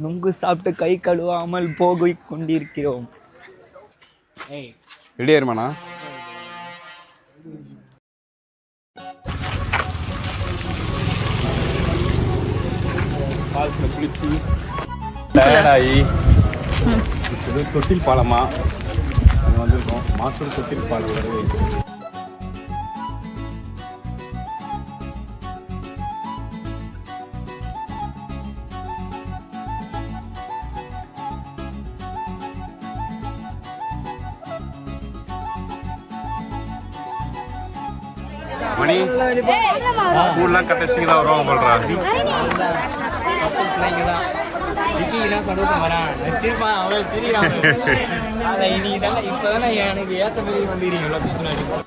நுங்கு சாப்பிட்டு கை கழுவாமல் போய் கொண்டிருக்கிறோம். ரெடி ஆயிருமாண்ணா? ஃபால்ஸில் குளிச்சு டயர்டாகி தொட்டில் பாலமா அங்கே வந்திருக்கோம். மாத்தூர் தொட்டில் பாலம் வருது. மணி ஸ்கூல்லாம் கட்டச்சிங்க தான் வருவாங்க போல்றான். சந்தோஷம் வரான் திருப்பான் அவளை சிரிக்காம இனி தானே இப்பதானே எனக்கு ஏத்த மாதிரி வந்துடுறீங்க லொக்கேஷன்.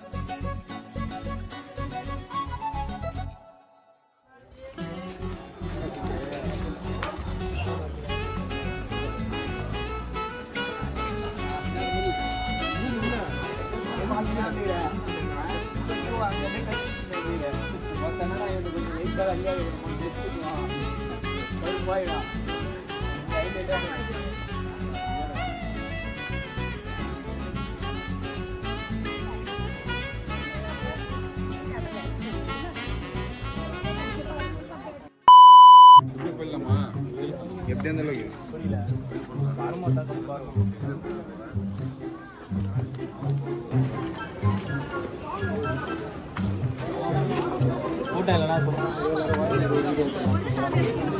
எப்படி அந்த அளவுக்கு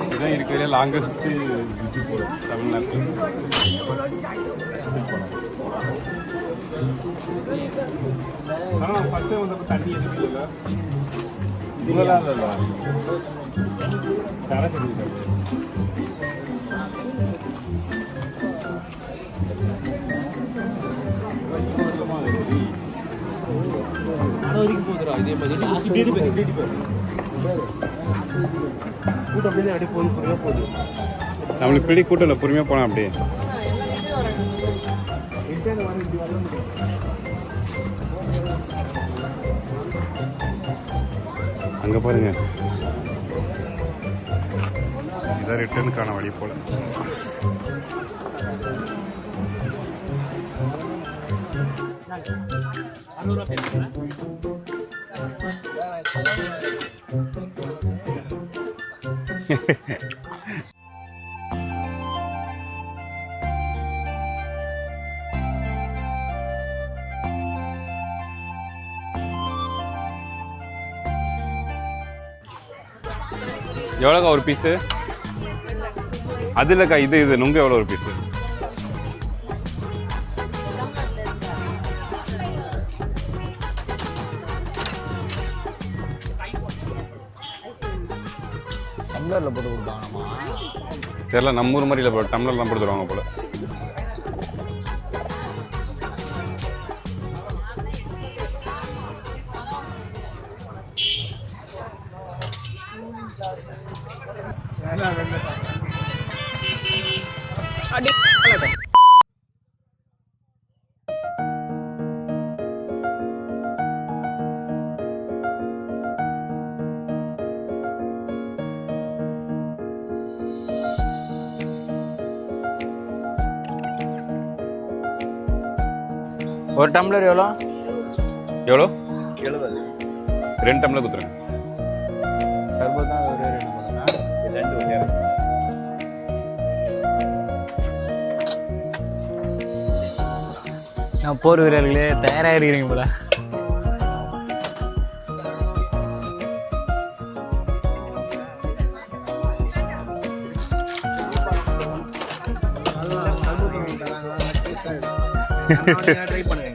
இதுதான் இருக்கிற லாங்கஸ்ட் பிரிட்ஜ் போல தமிழ்நாட்டில். ஆனால் ஃபஸ்ட்டு வந்தப்போ தண்ணி எதுவும் இல்லை. இவ்வளோதான் இல்லை கரை தெரியுது. இதே மாதிரி நம்மளுக்கு பிடி கூட்டல பொறுமையா போனா அப்படியே. அங்க பாருங்க, இதான் ரிட்டர்னுக்கான வழி போல. எவ்வளோக்கா ஒரு பீஸு? அது இல்லைக்கா, இது நுங்கு எவ்வளோ ஒரு பீஸு? டம்ளரில் போட்டு கொடுத்தாங்கம்மா. தெரியல, நம்ம ஊர் மாதிரி இல்லை, டம்ளர்லாம் போட்டு தருவாங்க போல. ஒரு டம்ளர் எவ்வளோ? 70. 2 டம்ளர் கொடுத்துருங்க. சர்பத் தான் ஒரு 2 போடுங்க. நான் போர் வீரர்களே தயாராக இருக்கிறீங்க போல. ட்ரை பண்ணுங்க.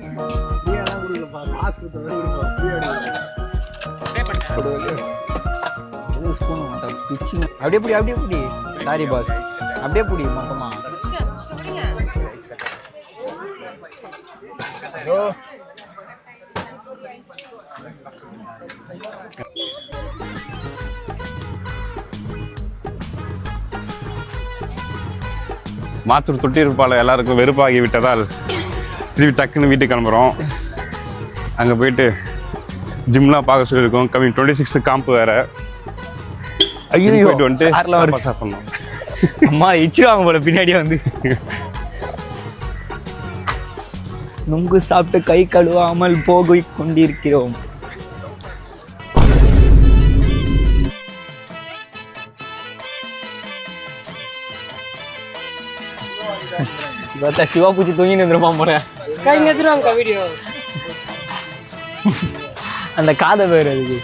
அப்படியே புடி சாரி பாஸ், அப்படியே புடி மொத்தமா. மாத்தூர் தொட்டிருப்பால எல்லாருக்கும் வெறுப்பாகி விட்டதால் திருப்பி டக்குன்னு வீட்டுக்கு கிளம்புறோம். அங்கே போயிட்டு ஜிம்லாம் பார்க்க சொல்லியிருக்கோம். கம்மிங் 26 காம்பு வேற. ஐயோ போயிட்டு வந்துட்டு கார்ல வர சாப்பிடணும். அம்மா இச்சிருவாங்க போல பின்னாடியே வந்து. நுங்கு சாப்பிட்டு கை கழுவாமல் போய் கொண்டிருக்கிறோம். பார்த்தா சிவா பூச்சி தூங்கி நின்றுப்பான் போல. அந்த காதை பேர் அதுக்கு.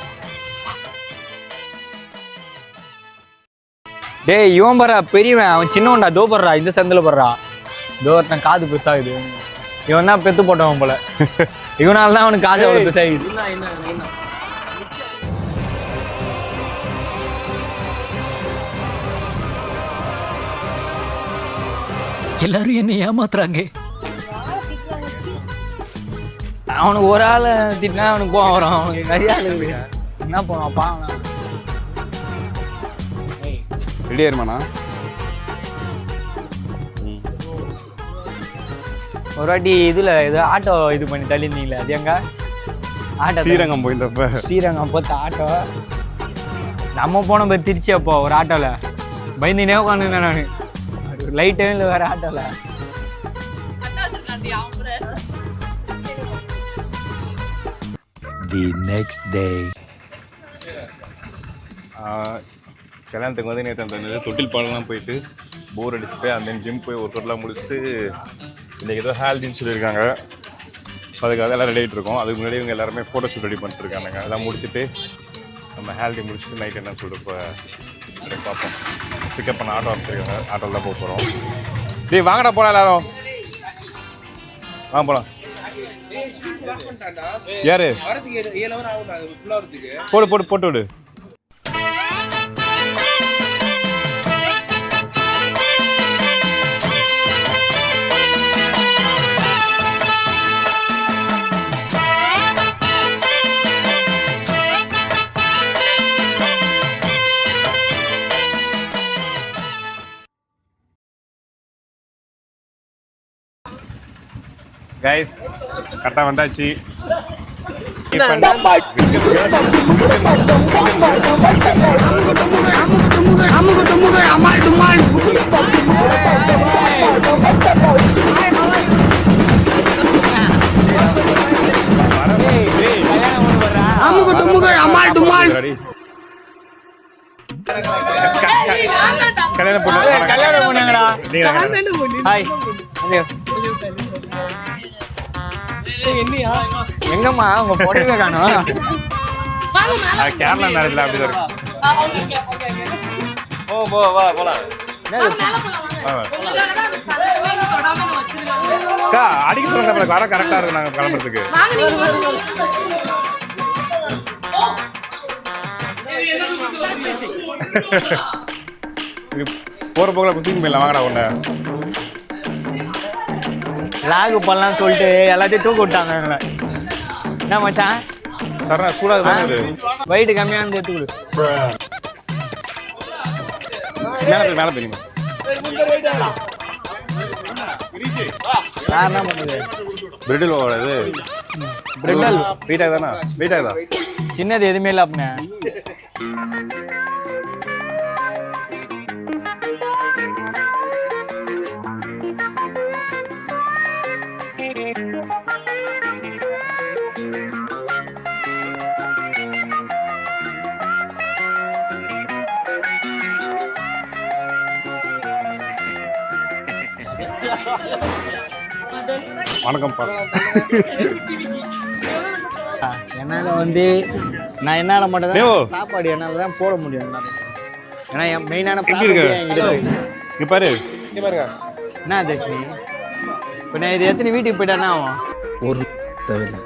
டேய் இவன் படுறா பெரியவன், அவன் சின்னவன்டா. தோ படுறா இந்த சந்தில படுறா. தோ ஒருத்தன் காது பெருசாகுது. இவன் தான் பெத்து போட்டவன் போல. இவனால தான் அவனுக்கு காது அவ்வளோ பெருசாகுது. எல்லாரும் என்ன ஏமாத்துறாங்க. அவனுக்கு ஒரு ஆள் திட்டினா அவனுக்கு கோவம் வரும். அவனுக்கு நிறைய ஆள் இருக்கு. என்ன போவான் பாவம். ரெடி ஆயிருமாண்ணா? ஒரு வாட்டி இதுல ஏதோ ஆட்டோ இது பண்ணி தள்ளியிருந்தீங்களே, அது எங்க? ஆட்டோ ஸ்ரீரங்கம் போயிருந்தப்ப. ஸ்ரீரங்கம் பார்த்து ஆட்டோ நம்ம போன போய் திருச்சி. அப்போ ஒரு ஆட்டோல பயந்துனே உட்காந்துருந்தேன் நான். லைட் டைம்ல வேற ஆட்டோல. The next day. கல்யாணத்துக்கு வந்து நேற்று அந்த தொட்டில் பாலெலாம் போயிட்டு போர் அடிச்சுட்டு அந்த ஜிம் போய் ஒரு தொட்டிலாம் முடிச்சுட்டு இன்றைக்கி ஏதோ ஹேல்டின்னு சொல்லியிருக்காங்க. அதுக்காக எல்லாம் ரெடி ஆகிட்டு இருக்கோம். அதுக்கு முன்னாடி இவங்க எல்லாருமே ஃபோட்டோ ஷூட் ரெடி பண்ணிட்டுருக்காங்க. அதெல்லாம் முடிச்சுட்டு நம்ம ஹேல்டி முடிச்சுட்டு நைட் என்னன்னு சொல்லிட்டு இப்போ பார்ப்போம். பிக்கப் பண்ண ஆட்டோ வந்துருக்காங்க. ஆட்டோவில் தான் போக போகிறோம். டேய் வாங்கடா போகலாம் எல்லாரும். போகலாம். யாரு போட்டு விடு. கைஸ் கரெக்டாக வந்தாச்சு. கல்யாணம் பண்ணாங்கடா. ஹாய். எங்கம்மா உங்க புடவை காணோம்? கேரளா நேரத்தில் அப்படிதான் அடிக்க சொல்லுங்க. வர கரெக்டா இருக்கு நாங்க கிளம்புறதுக்கு. போற போகல குத்திக்கு போயிடலாம். வாங்கடா ஒண்ணு லாகு பண்ணலாம்னு சொல்லிட்டு எல்லாத்தையும் தூக்க விட்டாங்க. என்ன மச்சான் சரணா சூடாக வெயிட் கம்மியாக இருந்து எடுத்துக்கொடு. மேலே தெரியுமா? நான் என்ன பண்ணுது? பிரெட்டில் ஓடாது. பிரெட்டல் வெயிட் ஆகுதாண்ணா? வெயிட் ஆகுதா? சின்னது எதுவுமே இல்லை அப்படின்னா. வணக்கம்ப்பா. என்னால் வந்து நான் என்னால் மட்டும் தான் சாப்பாடு என்னால் தான் போட முடியும். ஏன்னா என் மெயினான இங்கே பாரு. இங்கே பாருங்க. என்ன தர்ஷினி இப்போ நான் இது எத்தனை வீட்டுக்கு போயிட்டானா ஆகும்? ஒரு தேவையில்லை.